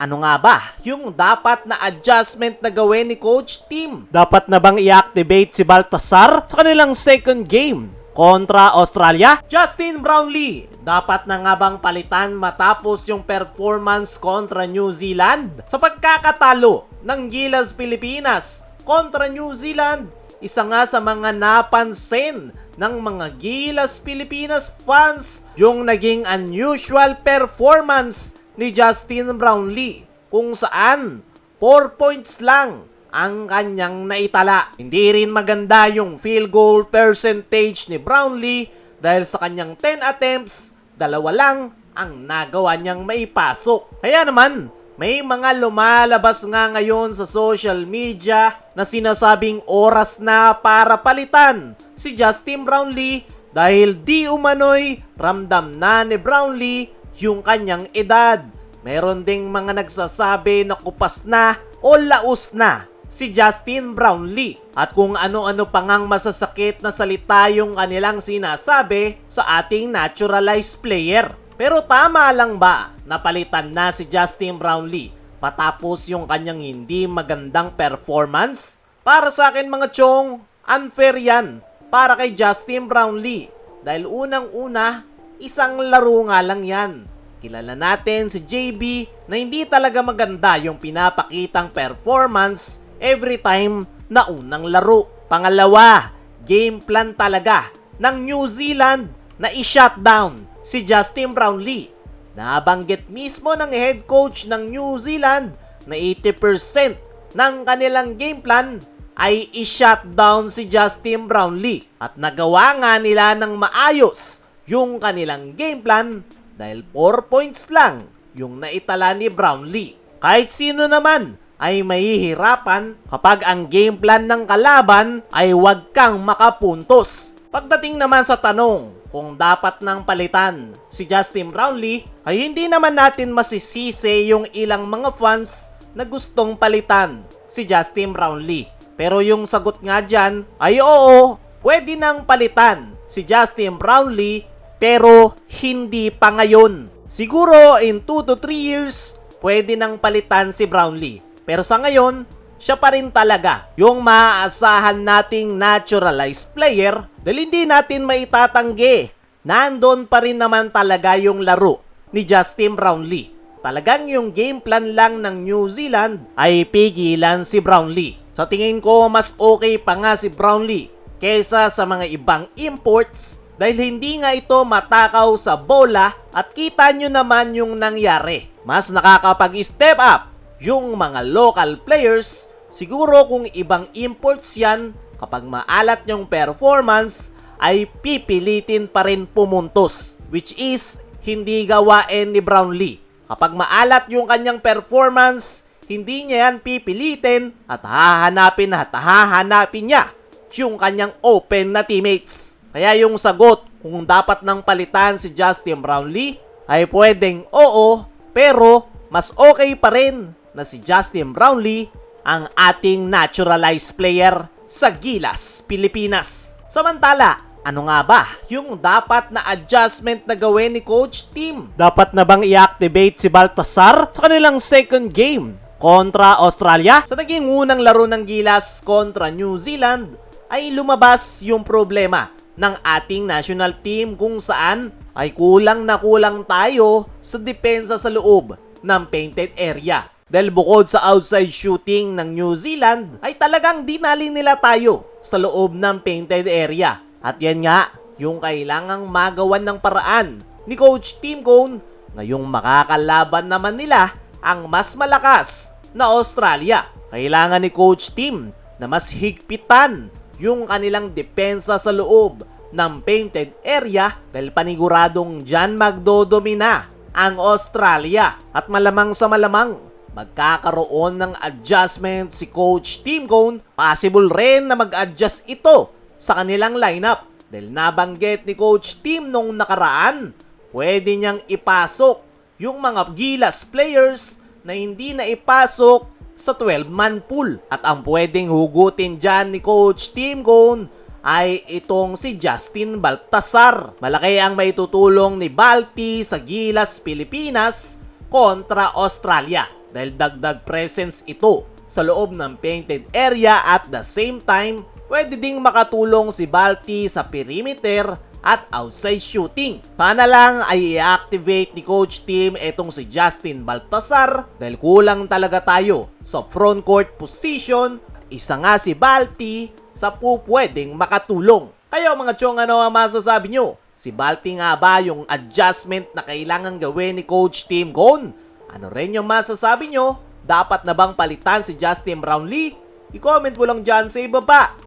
Ano nga ba yung dapat na adjustment na gawin ni Coach Tim? Dapat na bang i-activate si Baltasar sa kanilang second game kontra Australia? Justin Brownlee, dapat na nga bang palitan matapos yung performance kontra New Zealand? Sa pagkakatalo ng Gilas Pilipinas kontra New Zealand, isa nga sa mga napansin ng mga Gilas Pilipinas fans yung naging unusual performance ni Justin Brownlee kung saan 4 points lang ang kanyang naitala. Hindi rin maganda yung field goal percentage ni Brownlee dahil sa kanyang 10 attempts, 2 lang ang nagawa niyang maipasok. Kaya naman, may mga lumalabas nga ngayon sa social media na sinasabing oras na para palitan si Justin Brownlee dahil di umano'y ramdam na ni Brownlee yung kanyang edad. Meron ding mga nagsasabi na kupas na o laos na si Justin Brownlee. At kung ano-ano pa ngang masasakit na salita yung kanilang sinasabi sa ating naturalized player. Pero tama lang ba napalitan na si Justin Brownlee patapos yung kanyang hindi magandang performance? Para sa akin mga chong, unfair yan para kay Justin Brownlee. Dahil unang-una, isang laro nga lang yan. Kilala natin si JB na hindi talaga maganda yung pinapakitang performance every time na unang laro. Pangalawa, game plan talaga ng New Zealand na i-shutdown si Justin Brownlee. Nabanggit mismo ng head coach ng New Zealand na 80% ng kanilang game plan ay i-shutdown si Justin Brownlee. At nagawa nga nila ng maayos yung kanilang game plan dahil 4 points lang yung naitala ni Brownlee. Kahit sino naman ay mahihirapan kapag ang game plan ng kalaban ay wag kang makapuntos. Pagdating naman sa tanong kung dapat nang palitan si Justin Brownlee, ay hindi naman natin masisisi yung ilang mga fans na gustong palitan si Justin Brownlee. Pero yung sagot nga dyan ay oo, pwede nang palitan si Justin Brownlee pero hindi pa ngayon. Siguro in 2 to 3 years, pwede nang palitan si Brownlee. Pero sa ngayon, siya pa rin talaga yung maaasahan nating naturalized player dahil hindi natin maitatanggi. Nandun pa rin naman talaga yung laro ni Justin Brownlee. Talagang yung game plan lang ng New Zealand ay pigilan si Brownlee. Sa tingin ko, mas okay pa nga si Brownlee kaysa sa mga ibang imports dahil hindi nga ito matakaw sa bola at kita nyo naman yung nangyari. Mas nakakapag-step up yung mga local players. Siguro kung ibang imports yan, kapag maalat yung performance, ay pipilitin pa rin pumuntos. Which is, hindi gawain ni Brownlee. Kapag maalat yung kanyang performance, hindi niya yan pipilitin at hahanapin niya yung kanyang open na teammates. Kaya yung sagot kung dapat nang palitan si Justin Brownlee ay pwedeng oo, pero mas okay pa rin na si Justin Brownlee ang ating naturalized player sa Gilas, Pilipinas. Samantala, ano nga ba yung dapat na adjustment na gawin ni Coach Tim? Dapat na bang i-activate si Baltasar sa kanilang second game kontra Australia? Sa naging unang laro ng Gilas kontra New Zealand ay lumabas yung problema ng ating national team kung saan ay kulang na kulang tayo sa depensa sa loob ng painted area. Dahil bukod sa outside shooting ng New Zealand, ay talagang dinali nila tayo sa loob ng painted area. At yan nga, yung kailangang magawan ng paraan ni Coach Tim Cone ngayong makakalaban naman nila ang mas malakas na Australia. Kailangan ni Coach Tim na mas higpitan yung kanilang depensa sa loob ng painted area dahil paniguradong dyan magdodomina ang Australia. At malamang sa malamang, magkakaroon ng adjustment si Coach Tim Cone. Possible rin na mag-adjust ito sa kanilang lineup dahil nabanggit ni Coach Tim nung nakaraan, pwede niyang ipasok yung mga Gilas players na hindi na ipasok sa 12-man pool. At ang pwedeng hugutin dyan ni Coach Tim Cone ay itong si Justin Baltasar. Malaki ang maitutulong ni Balti sa Gilas Pilipinas kontra Australia. dahil dagdag presence ito sa loob ng painted area at the same time, pwede ding makatulong si Balti sa perimeter at outside shooting. Sana lang ay i-activate ni Coach Tim etong si Justin Baltasar dahil kulang talaga tayo sa frontcourt position. Isa nga si Balti sa pwedeng makatulong. Kayo mga chong, ano ang masasabi nyo? Si Balti nga ba yung adjustment na kailangan gawin ni Coach Tim Gon? Ano rin yung masasabi nyo? Dapat na bang palitan si Justin Brownlee? I-comment mo lang dyan sa ibaba.